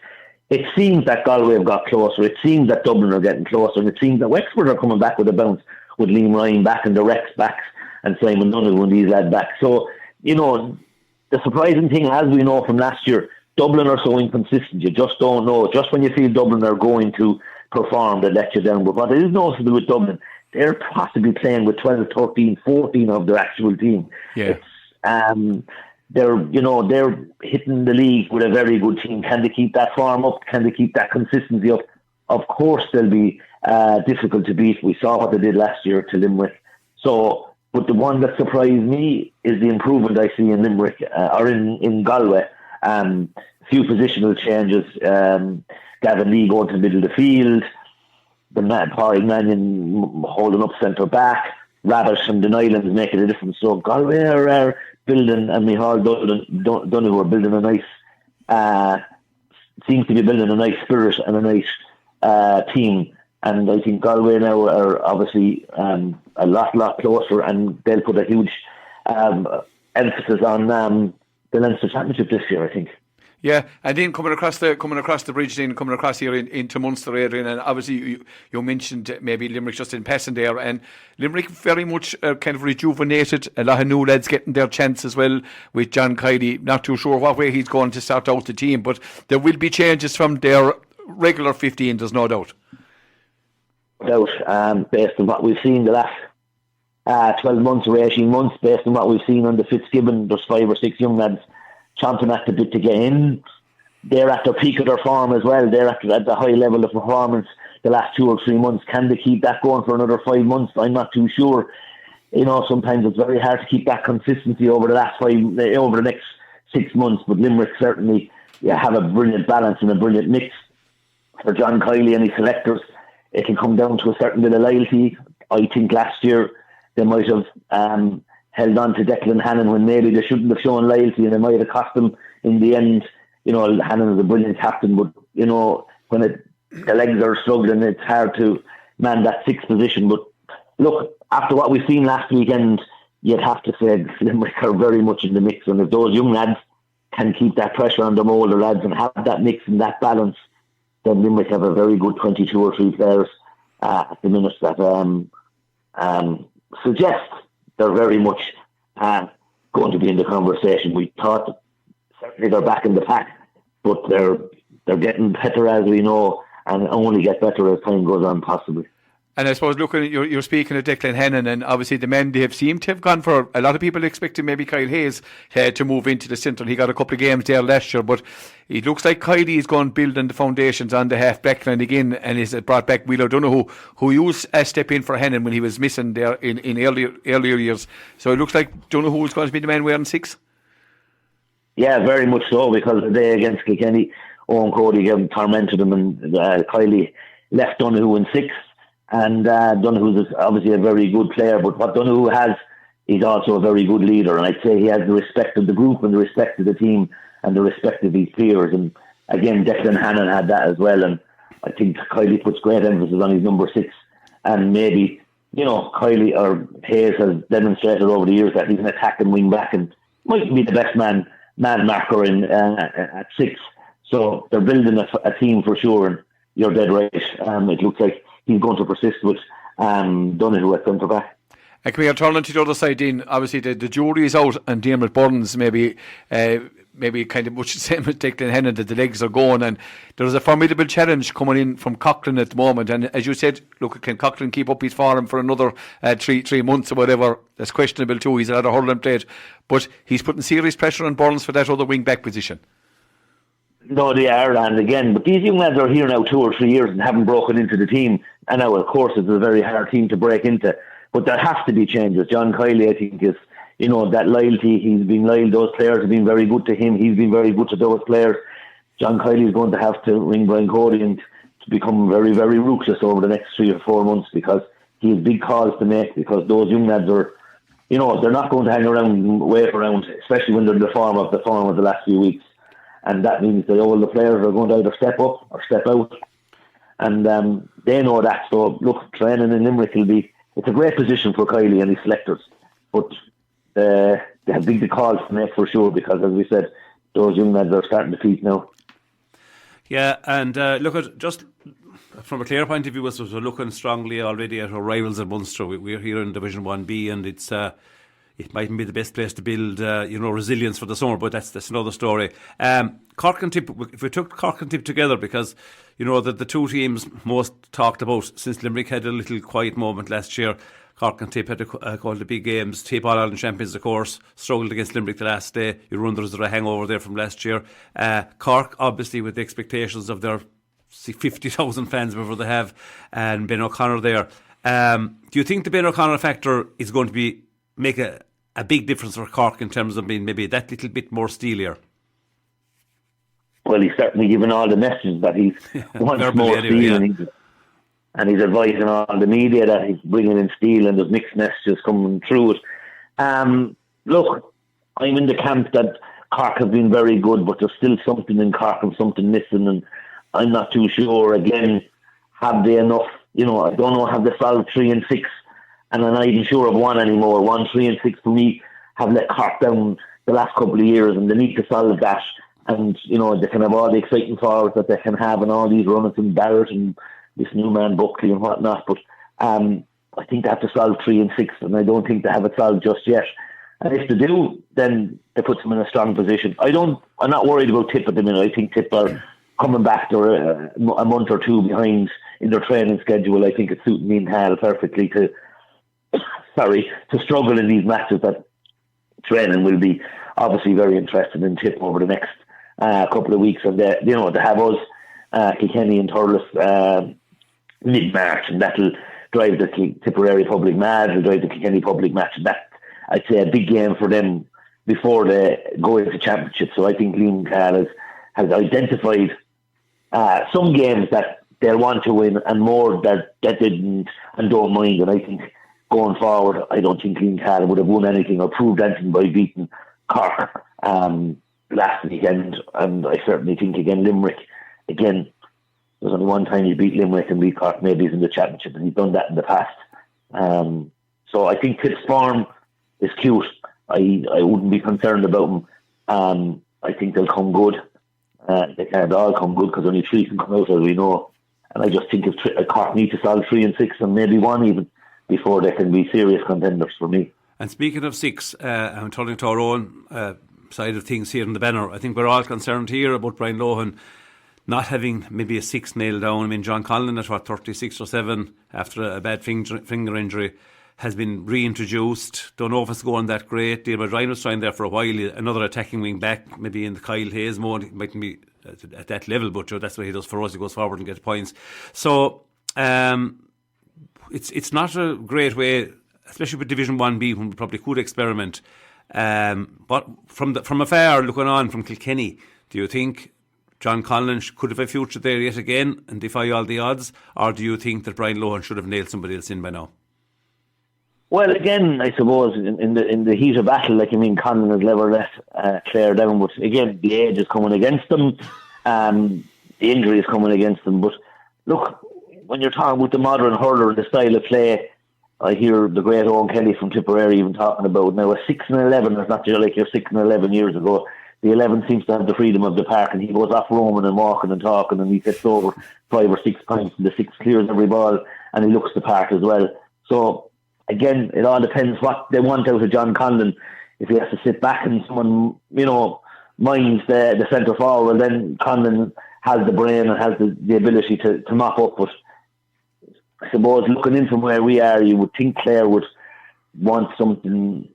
it seems that Galway have got closer. It seems that Dublin are getting closer, and it seems that Wexford are coming back with a bounce with Liam Ryan back and the Rex backs and Simon Donoghue and these lads back. So, the surprising thing, as we know from last year, Dublin are so inconsistent. You just don't know. Just when you feel Dublin are going to perform, they let you down. But what it is noticeable with Dublin, they're possibly playing with 12, 13, 14 of their actual team. Yeah. They're hitting the league with a very good team. Can they keep that form up? Can they keep that consistency up? Of course, they'll be difficult to beat. We saw what they did last year to Limerick. So, but the one that surprised me is the improvement I see in Limerick or in Galway. Few positional changes. Gavin Lee going to the middle of the field. The Pádraig Mannion holding up centre back. Rabbit and the Islands making a difference. So Galway are building, and Micheál Donoghue are building a nice. Seems to be building a nice spirit and a nice team. And I think Galway now are obviously a lot closer, and they'll put a huge emphasis on the Leinster Championship this year, I think. Yeah, and then coming across the bridge, then coming across here into Munster, Adrian, and obviously you mentioned maybe Limerick just in passing there, and Limerick very much kind of rejuvenated. A lot of new lads getting their chance as well with John Kiley. Not too sure what way he's going to start out the team, but there will be changes from their regular 15. There's no doubt. Based on what we've seen the last 12 months or 18 months, based on what we've seen under Fitzgibbon, there's 5 or 6 young lads chomping at the bit to get in. They're at their peak of their form as well. They're at the high level of performance the last 2 or 3 months. Can they keep that going for another 5 months? I'm not too sure. Sometimes it's very hard to keep that consistency over the next 6 months. But Limerick certainly have a brilliant balance and a brilliant mix. For John Kiley and his selectors, it can come down to a certain bit of loyalty. I think last year they might have held on to Declan Hannon when maybe they shouldn't have shown loyalty, and it might have cost them in the end. Hannon is a brilliant captain, but when the legs are struggling, it's hard to man that 6th position. But look, after what we've seen last weekend, you'd have to say Limerick are very much in the mix, and if those young lads can keep that pressure on them older lads and have that mix and that balance, then Limerick have a very good 22 or 3 players at the minute that suggest they're very much going to be in the conversation. We thought certainly they're back in the pack, but they're getting better as we know, and only get better as time goes on, possibly. And I suppose looking at you're speaking of Declan Hannon, and obviously the men they have seemed to have gone for. A lot of people expecting maybe Kyle Hayes to move into the centre. He got a couple of games there last year, but it looks like Kiley is going building the foundations on the half back line again, and he's brought back Wheeler Donoghue, who used a step in for Hannon when he was missing there in earlier years. So it looks like Donoghue is going to be the man wearing 6. Yeah, very much so, because the day against Kilkenny, Owen Cody tormented him, and Kiley left Donoghue in 6. And Donoghue is obviously a very good player, but what Donoghue has, he's also a very good leader. And I'd say he has the respect of the group and the respect of the team and the respect of his peers. And again, Declan Hannon had that as well. And I think Kiley puts great emphasis on his number 6. And maybe, Kiley or Hayes has demonstrated over the years that he's an attacking wing back and might be the best man marker at 6. So they're building a team for sure. And you're dead right. It looks like he's going to persist with Donoghue at centre back. And can we turn to the other side, Dean? Obviously, the jury is out, and Diarmaid Burns maybe kind of much the same as Declan Hennon, that the legs are going, and there's a formidable challenge coming in from Coughlin at the moment. And as you said, look, can Coughlin keep up his form for another 3 months or whatever? That's questionable too. He's had a hurling plate, but he's putting serious pressure on Burns for that other wing back position. No, they are, and again, but these young lads are here now 2 or 3 years and haven't broken into the team. And now, of course, it's a very hard team to break into. But there has to be changes. John Kiley, I think, is, that loyalty. He's been loyal. Those players have been very good to him. He's been very good to those players. John Kiley is going to have to ring Brian Cody and to become very, very ruthless over the next 3 or 4 months, because he has big calls to make, because those young lads are, they're not going to hang around and wait around, especially when they're in the form of the last few weeks. And that means that all the players are going to either step up or step out. And they know that. So, look, training in Limerick it's a great position for Kiley and his selectors. But they have big calls to make for sure, because, as we said, those young lads are starting to peak now. Yeah, and look at just from a Clare point of view, we're looking strongly already at our rivals at Munster. We're here in Division 1B, and it mightn't be the best place to build, resilience for the summer, but that's another story. Cork and Tip, if we took Cork and Tip together, because the two teams most talked about since Limerick had a little quiet moment last year. Cork and Tip had called the big games. Tip All-Ireland champions, of course, struggled against Limerick the last day. You wonder, is there a hangover there from last year? Cork, obviously, with the expectations of their 50,000 fans before they have, and Ben O'Connor there. Do you think the Ben O'Connor factor is going to make a big difference for Cork in terms of being maybe that little bit more steelier? Well, he's certainly given all the messages that he's wants more steel, and he's advising all the media that he's bringing in steel, and there's mixed messages coming through it. Look, I'm in the camp that Cork have been very good, but there's still something in Cork and something missing, and I'm not too sure. Again, have they enough? I don't know, have they solved 3 and 6? And I'm not even sure of 1 anymore. 1, 3 and 6 for me have let Cork down the last couple of years, and they need to solve that. And, they can have all the exciting forwards that they can have, and all these runners and Barrett and this new man Buckley and whatnot. But I think they have to solve 3 and 6, and I don't think they have it solved just yet. And if they do, then it puts them in a strong position. I'm not worried about Tip at the minute. I think Tip are coming back. They're a month or 2 behind in their training schedule. I think it's suiting me and Hal perfectly to struggle in these matches. That training will be obviously very interesting in Tip over the next couple of weeks, and they have us Kilkenny and Thurles mid-March, and that'll drive the Tipperary public mad, it'll drive the Kilkenny public match, and that, I'd say, a big game for them before they go into championship. So I think Liam Carr has identified some games that they'll want to win, and more that didn't and don't mind. And I think going forward, I don't think Liam Carr would have won anything or proved anything by beating Cork last weekend. And I certainly think, again, Limerick, there's only one time he beat Limerick and beat Cork, maybe he's in the championship, and he's done that in the past. So I think Tip's form is cute. I wouldn't be concerned about them. I think they'll come good. They can't all come good, because only 3 can come out, as we know. And I just think if Cork need to solve 3 and 6, and maybe 1 even, before they can be serious contenders for me. And speaking of 6, I'm turning to our own side of things here in the banner. I think we're all concerned here about Brian Lohan not having maybe a 6 nailed down. I mean, John Conlon at 36 or 7 after a bad finger injury has been reintroduced. Don't know if it's going that great. Diarmaid Ryan was trying there for a while. Another attacking wing back, maybe in the Kyle Hayes mode. It mightn't be at that level, but that's what he does for us. He goes forward and gets points. So it's not a great way, especially with Division 1B, when we probably could experiment. But from afar, looking on from Kilkenny, do you think John Conlon could have a future there yet again and defy all the odds? Or do you think that Brian Lohan should have nailed somebody else in by now? Well, again, I suppose in the heat of battle, Conlon has never let Clare down. But again, the age is coming against them. The injury is coming against them. But look, when you're talking about the modern hurler and the style of play, I hear the great Owen Kelly from Tipperary even talking about now a 6 and 11. It's not just like you're 6 and 11 years ago. the 11 seems to have the freedom of the park, and he goes off roaming and walking and talking, and he gets over 5 or 6 points, and the 6 clears every ball, and he looks the part as well. So again, it all depends what they want out of John Conlon. If he has to sit back and someone, minds the centre forward, then Conlon has the brain and has the ability to mop up. But I suppose looking in from where we are, you would think Clare would want something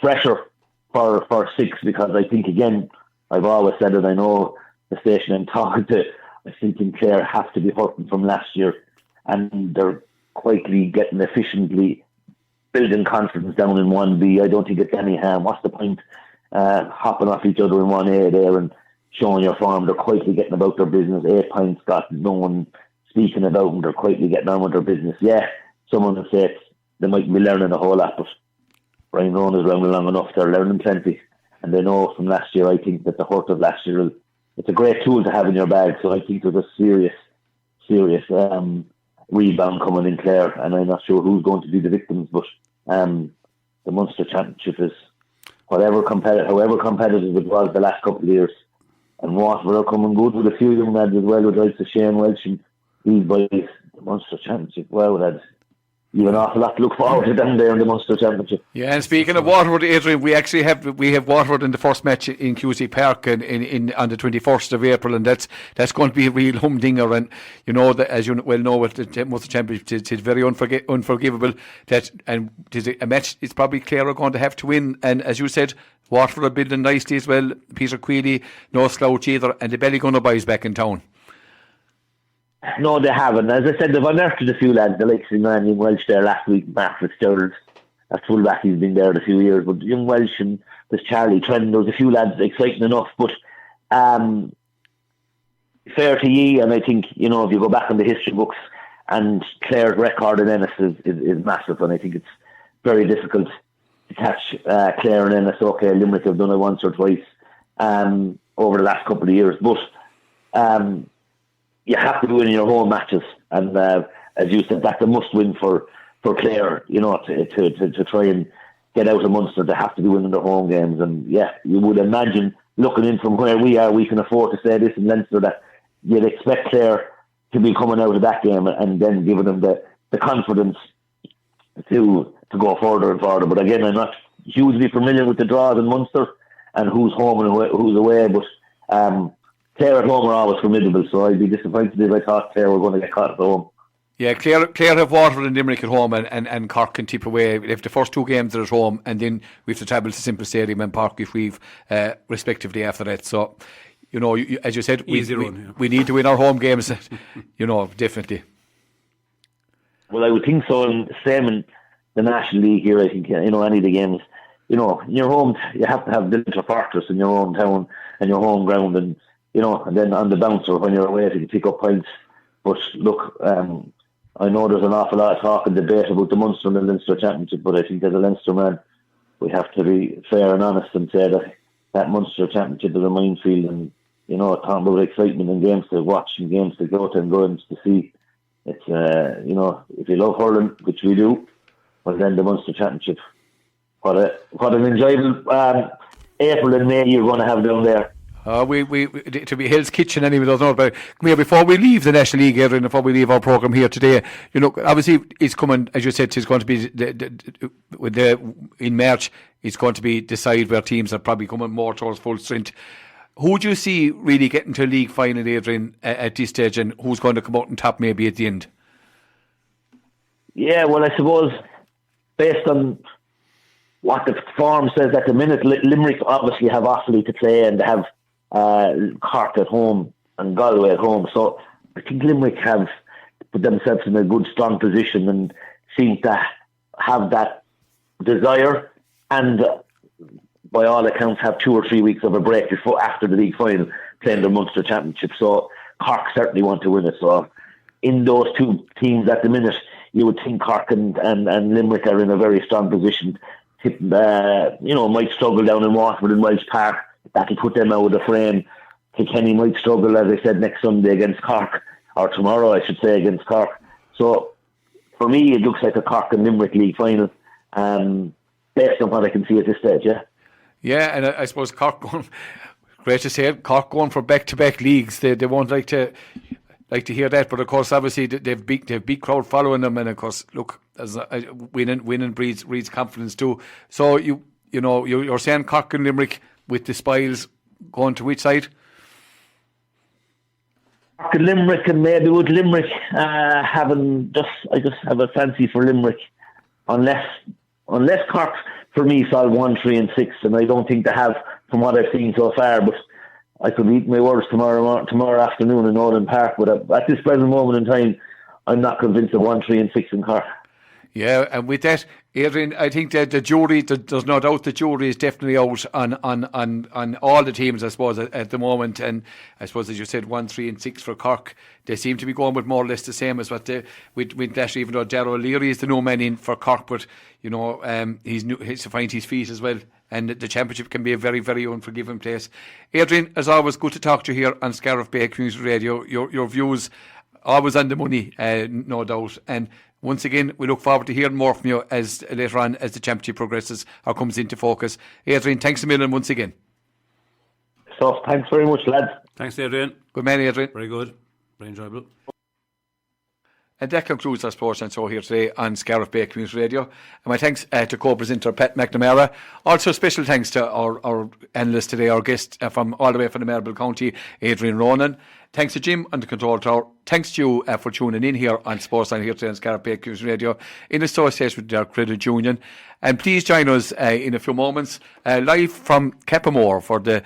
fresher for 6, because I think, again, I've always said it, I know the station I'm talking to, I think Clare have to be hurting from last year, and they're quietly getting efficiently building confidence down in 1B. I don't think it's any harm. What's the point hopping off each other in 1A there and showing your form? They're quietly getting about their business. 8 points got no one speaking about them. They're quietly getting on with their business. Yeah, someone will say they might be learning a whole lot, but Adrian Ronan is around long enough. They're learning plenty, and they know from last year. I think that the hurt of last year, it's a great tool to have in your bag. So I think there's a serious rebound coming in Clare, and I'm not sure who's going to be the victims, but the Munster Championship is however competitive it was the last couple of years, and Waterford are coming good with a few young lads as well, with like Shane Welsh and these boys. The Munster Championship, wow, lads. You have an awful lot to look forward to down there in the Munster Championship. Yeah, and speaking of Waterford, Adrian, we have Waterford in the first match in QC Park on the 21st of April, and that's going to be a real humdinger. And that, as you well know, with the Munster Championship, it's very unforgivable. And it is a match it's probably Clare are going to have to win. And as you said, Waterford are building nicely as well. Peter Queally, no slouch either, and the Ballygunner boys back in town. No, they haven't. As I said, they've unearthed a few lads. The likes of young Welsh there last week, Mark Fitzgerald, at fullback, he's been there a few years. But young Welsh and there's Charlie Trent, there's a few lads exciting enough. But fair to ye, and I think, if you go back in the history books, and Clare's record in Ennis is massive, and I think it's very difficult to catch Clare and Ennis. Okay, Limerick have done it once or twice over the last couple of years. But you have to win in your home matches, and as you said, that's a must-win for Clare. To try and get out of Munster, they have to be winning their home games. And yeah, you would imagine, looking in from where we are, we can afford to say this in Leinster, that you'd expect Clare to be coming out of that game and then giving them the confidence to go further and further. But again, I'm not hugely familiar with the draws in Munster and who's home and who's away, but Clare at home are always formidable, so I'd be disappointed if I thought Clare were going to get caught at home. Yeah, Clare have Waterford and Limerick at home, and Cork can tip away. If the first 2 games are at home, and then we have to travel to Simple Stadium and Park if we've respectively after that. So, as you said, we need to win our home games, definitely. Well, I would think so, and same in the National League here. I think, any of the games, in your home, you have to have the fortress in your own town and your home ground, and then on the bouncer when you're away, if you can pick up points. But look, I know there's an awful lot of talk and debate about the Munster and the Leinster Championship, but I think as a Leinster man, we have to be fair and honest and say that Munster Championship is a minefield, and talking about excitement and games to watch and games to go to and games to see. It's if you love hurling, which we do, well then the Munster Championship. What an enjoyable April and May you're going to have down there. We to be Hell's Kitchen anyway, doesn't know. But before we leave the National League, Adrian, before we leave our programme here today, obviously it's coming, as you said, it's going to be in March. It's going to be decide where teams are probably coming more towards full strength. Who do you see really getting to a league final, Adrian, at this stage, and who's going to come out on top maybe at the end? Yeah, well, I suppose based on what the form says at the minute, Limerick obviously have Offaly to play, and they have Cork at home and Galway at home. So I think Limerick have put themselves in a good, strong position and seem to have that desire, and by all accounts have 2 or 3 weeks of a break after the league final playing the Munster Championship. So Cork certainly want to win it. So in those 2 teams at the minute, you would think Cork and Limerick are in a very strong position. Might struggle down in Waterford and Welsh Park. That'll put them out of the frame. Kilkenny might struggle, as I said, next Sunday against Cork, or tomorrow, I should say, against Cork. So, for me, it looks like a Cork and Limerick league final, based on what I can see at this stage, yeah. Yeah, and I suppose Cork going, great to say it, Cork going for back-to-back leagues. They won't like to hear that, but of course, obviously they've big crowd following them, and of course, look, as winning breeds confidence too. So you're saying Cork and Limerick with the spoils going to which side? Cork and Limerick, and maybe with Limerick I just have a fancy for Limerick, unless Cork for me fell 1, 3 and 6, and I don't think they have from what I've seen so far. But I could eat my words tomorrow afternoon in Nolan Park. But at this present moment in time, I'm not convinced of 1, 3 and 6 in Cork. Yeah, and with that, Adrian, I think that the jury, there's no doubt the jury is definitely out on all the teams, I suppose, at the moment. And I suppose, as you said, 1, 3 and 6 for Cork. They seem to be going with more or less the same as what with that, even though Darragh O'Leary is the no man in for Cork, but, he's to find his feet as well. And the championship can be a very, very unforgiving place. Adrian, as always, good to talk to you here on Scariff Bay Community Radio. Your views always on the money, no doubt. And once again, we look forward to hearing more from you as later on as the championship progresses or comes into focus. Adrian, thanks a million once again. So, thanks very much, lads. Thanks, Adrian. Good man, Adrian. Very good. Very enjoyable. And that concludes our Sportsline show here today on Scariff Bay Community Radio. And my thanks to co-presenter Pat McNamara. Also special thanks to our analyst today, our guest from all the way from the Marble County, Adrian Ronan. Thanks to Jim on the control tower. Thanks to you for tuning in here on Sportsline here today on Scariff Bay Community Radio in association with their credit union. And please join us in a few moments live from Cappamore for the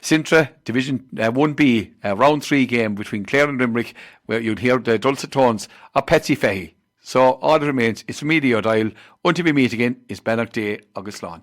Sintra Division 1B Round 3 game between Clare and Limerick, where you'll hear the dulcet tones of Patsy Fahey. So all that remains is from me, Doyle. Until we meet again, it's Bannock Day, August Lawn.